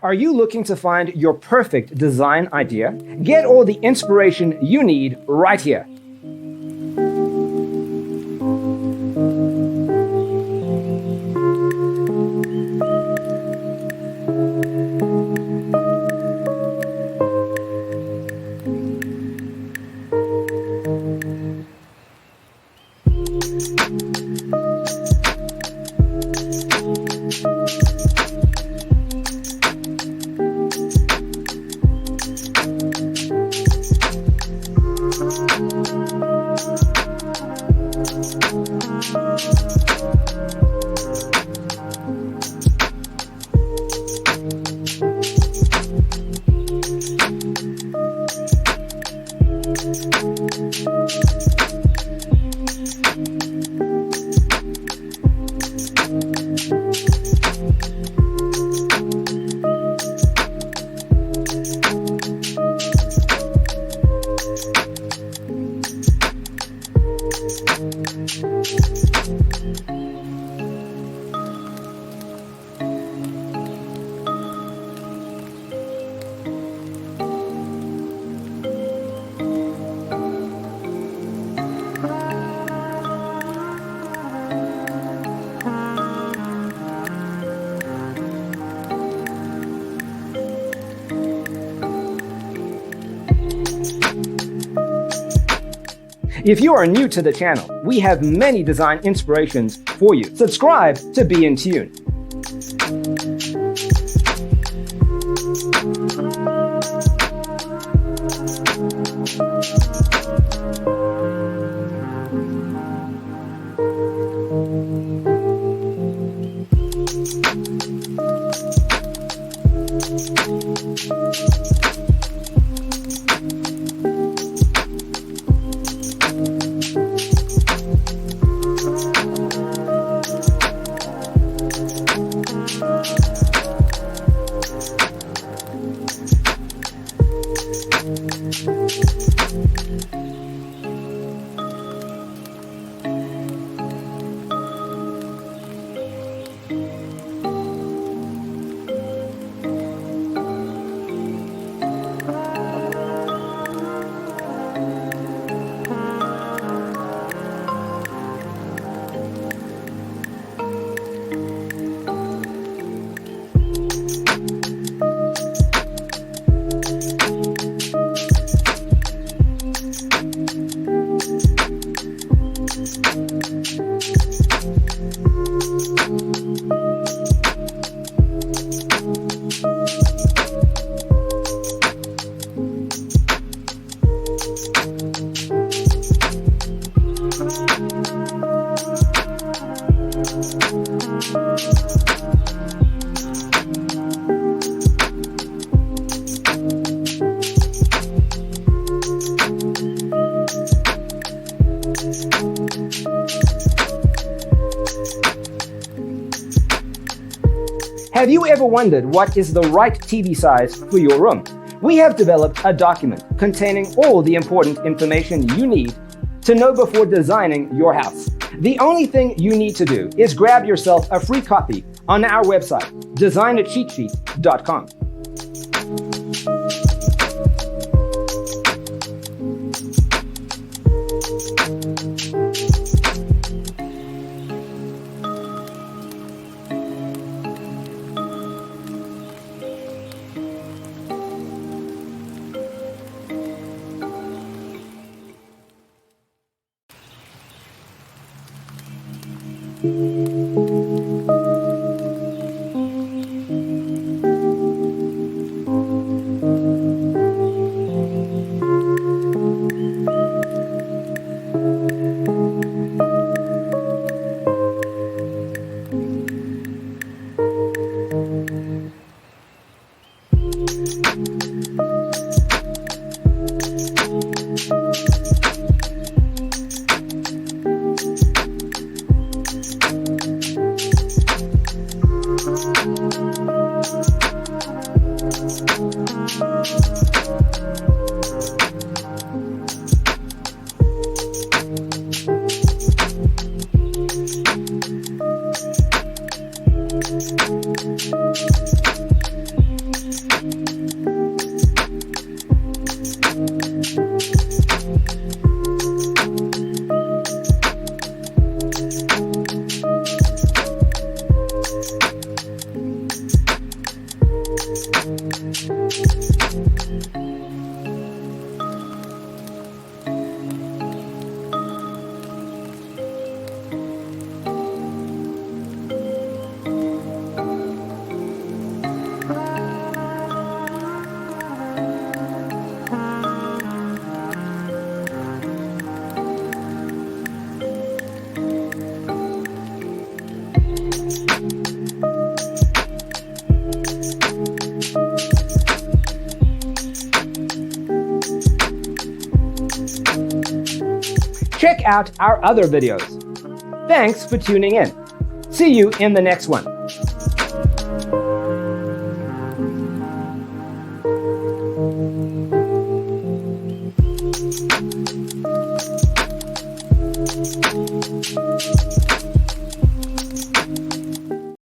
Are you looking to find your perfect design idea? Get all the inspiration you need right here. If you are new to the channel, we have many design inspirations for you. Subscribe to be in tune. Have you ever wondered what is the right TV size for your room? We have developed a document containing all the important information you need to know before designing your house. The only thing you need to do is grab yourself a free copy on our website, designacheatsheet.com. out our other videos. Thanks for tuning in. See you in the next one.